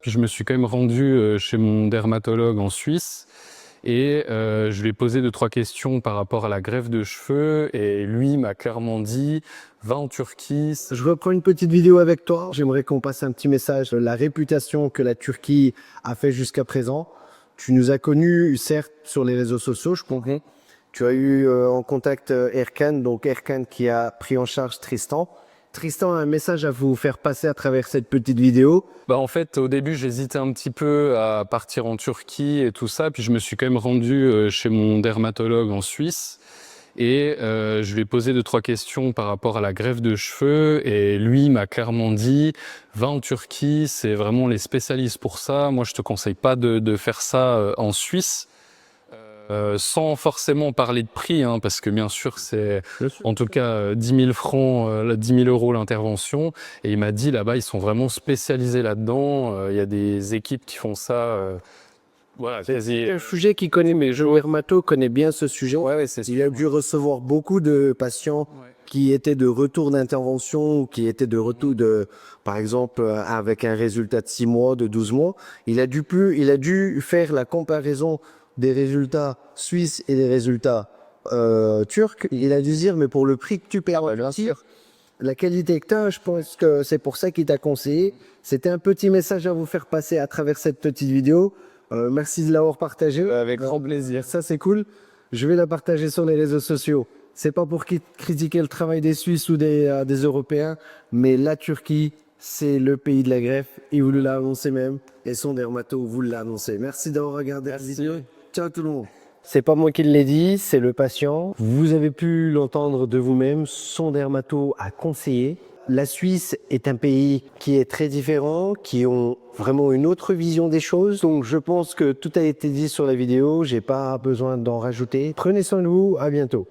Puis je me suis quand même rendu chez mon dermatologue en Suisse et je lui ai posé 2-3 questions par rapport à la greffe de cheveux et lui m'a clairement dit va en Turquie. Je reprends une petite vidéo avec toi. J'aimerais qu'on passe un petit message. La réputation que la Turquie a fait jusqu'à présent. Tu nous as connus, certes, sur les réseaux sociaux, je comprends. Tu as eu en contact Erkan, donc Erkan qui a pris en charge Tristan. Tristan a un message à vous faire passer à travers cette petite vidéo. Bah en fait, au début, j'hésitais un petit peu à partir en Turquie et tout ça. Puis je me suis quand même rendu chez mon dermatologue en Suisse. Et je lui ai posé 2-3 questions par rapport à la greffe de cheveux et lui m'a clairement dit va en Turquie, c'est vraiment les spécialistes pour ça. Moi, je te conseille pas de faire ça en Suisse. Sans forcément parler de prix, hein, parce que bien sûr c'est en tout cas 10 000 francs, 10 000 euros l'intervention. Et il m'a dit là-bas ils sont vraiment spécialisés là-dedans. Il y a des équipes qui font ça. Voilà, C'est un sujet qu'il connaît, mais Joe Hermato connaît bien ce sujet. ouais, c'est Il a dû recevoir beaucoup de patients qui étaient de retour d'intervention, qui étaient de retour par exemple, avec un résultat de 6 mois, de 12 mois. Il a dû faire la comparaison des résultats suisses et des résultats turcs. Il a dû se dire, mais pour le prix que tu perds, la qualité que tu as, je pense que c'est pour ça qu'il t'a conseillé. C'était un petit message à vous faire passer à travers cette petite vidéo. Merci de l'avoir partagé. avec grand plaisir. Ça, c'est cool. Je vais la partager sur les réseaux sociaux. C'est pas pour critiquer le travail des Suisses ou des Européens, mais la Turquie, c'est le pays de la greffe. Il vous l'a annoncé même. Et son dermato vous l'a annoncé. Merci d'avoir regardé la vidéo. Ciao tout le monde. C'est pas moi qui l'ai dit, c'est le patient. Vous avez pu l'entendre de vous-même. Son dermato a conseillé. La Suisse est un pays qui est très différent, qui ont vraiment une autre vision des choses. Donc je pense que tout a été dit sur la vidéo. J'ai pas besoin d'en rajouter. Prenez soin de vous. À bientôt.